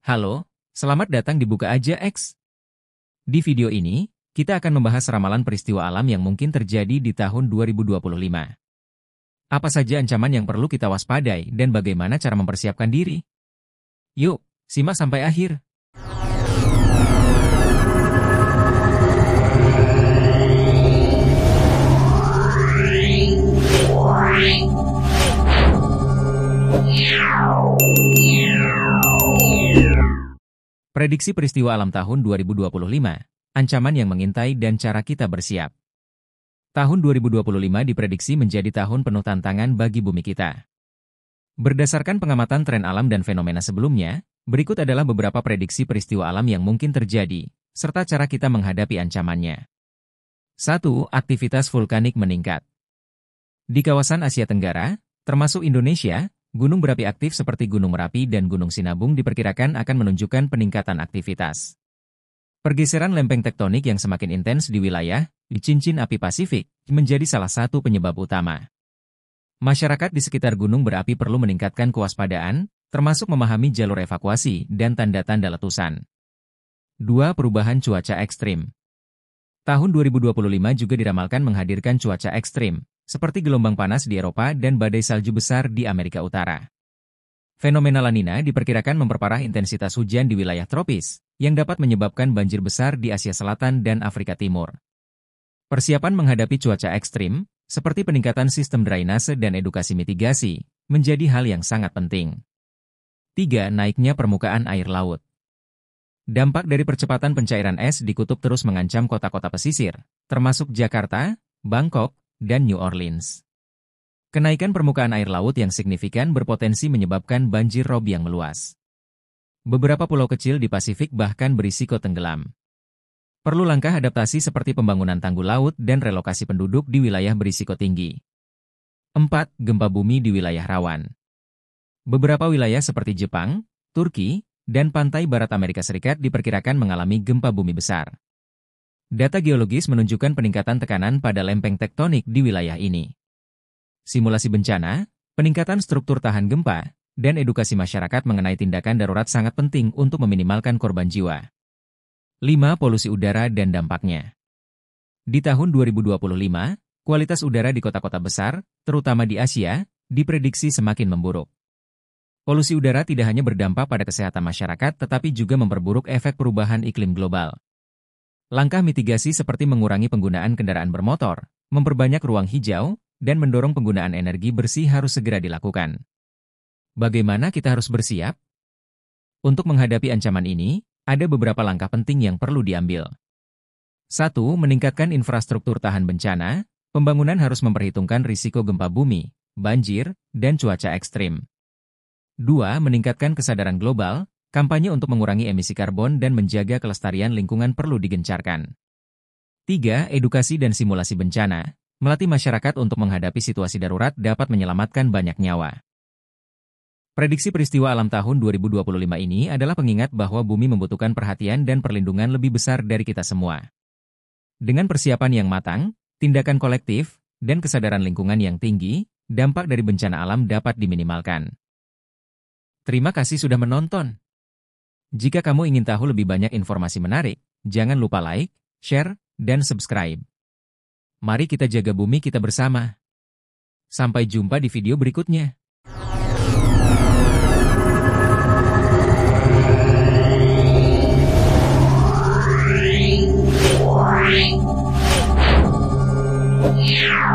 Halo, selamat datang di Buka Aja X. Di video ini, kita akan membahas ramalan peristiwa alam yang mungkin terjadi di tahun 2025. Apa saja ancaman yang perlu kita waspadai dan bagaimana cara mempersiapkan diri? Yuk, simak sampai akhir. Prediksi peristiwa alam tahun 2025, ancaman yang mengintai dan cara kita bersiap. Tahun 2025 diprediksi menjadi tahun penuh tantangan bagi bumi kita. Berdasarkan pengamatan tren alam dan fenomena sebelumnya, berikut adalah beberapa prediksi peristiwa alam yang mungkin terjadi, serta cara kita menghadapi ancamannya. 1. Aktivitas vulkanik meningkat. Di kawasan Asia Tenggara, termasuk Indonesia, gunung berapi aktif seperti Gunung Merapi dan Gunung Sinabung diperkirakan akan menunjukkan peningkatan aktivitas. Pergeseran lempeng tektonik yang semakin intens di wilayah di cincin api Pasifik menjadi salah satu penyebab utama. Masyarakat di sekitar gunung berapi perlu meningkatkan kewaspadaan, termasuk memahami jalur evakuasi dan tanda-tanda letusan. 2. Perubahan cuaca ekstrim. Tahun 2025 juga diramalkan menghadirkan cuaca ekstrim, seperti gelombang panas di Eropa dan badai salju besar di Amerika Utara. Fenomena La Nina diperkirakan memperparah intensitas hujan di wilayah tropis, yang dapat menyebabkan banjir besar di Asia Selatan dan Afrika Timur. Persiapan menghadapi cuaca ekstrim, seperti peningkatan sistem drainase dan edukasi mitigasi, menjadi hal yang sangat penting. 3. Naiknya permukaan air laut. Dampak dari percepatan pencairan es di kutub terus mengancam kota-kota pesisir, termasuk Jakarta, Bangkok, dan New Orleans. Kenaikan permukaan air laut yang signifikan berpotensi menyebabkan banjir rob yang meluas. Beberapa pulau kecil di Pasifik bahkan berisiko tenggelam. Perlu langkah adaptasi seperti pembangunan tanggul laut dan relokasi penduduk di wilayah berisiko tinggi. 4. Gempa bumi di wilayah rawan. Beberapa wilayah seperti Jepang, Turki, dan pantai barat Amerika Serikat diperkirakan mengalami gempa bumi besar. Data geologis menunjukkan peningkatan tekanan pada lempeng tektonik di wilayah ini. Simulasi bencana, peningkatan struktur tahan gempa, dan edukasi masyarakat mengenai tindakan darurat sangat penting untuk meminimalkan korban jiwa. 5. Polusi udara dan dampaknya. Di tahun 2025, kualitas udara di kota-kota besar, terutama di Asia, diprediksi semakin memburuk. Polusi udara tidak hanya berdampak pada kesehatan masyarakat tetapi juga memperburuk efek perubahan iklim global. Langkah mitigasi seperti mengurangi penggunaan kendaraan bermotor, memperbanyak ruang hijau, dan mendorong penggunaan energi bersih harus segera dilakukan. Bagaimana kita harus bersiap? Untuk menghadapi ancaman ini, ada beberapa langkah penting yang perlu diambil. 1. Meningkatkan infrastruktur tahan bencana. Pembangunan harus memperhitungkan risiko gempa bumi, banjir, dan cuaca ekstrim. 2. Meningkatkan kesadaran global. Kampanye untuk mengurangi emisi karbon dan menjaga kelestarian lingkungan perlu digencarkan. 3. Edukasi dan simulasi bencana. Melatih masyarakat untuk menghadapi situasi darurat dapat menyelamatkan banyak nyawa. Prediksi peristiwa alam tahun 2025 ini adalah pengingat bahwa bumi membutuhkan perhatian dan perlindungan lebih besar dari kita semua. Dengan persiapan yang matang, tindakan kolektif, dan kesadaran lingkungan yang tinggi, dampak dari bencana alam dapat diminimalkan. Terima kasih sudah menonton. Jika kamu ingin tahu lebih banyak informasi menarik, jangan lupa like, share, dan subscribe. Mari kita jaga bumi kita bersama. Sampai jumpa di video berikutnya. Yeah.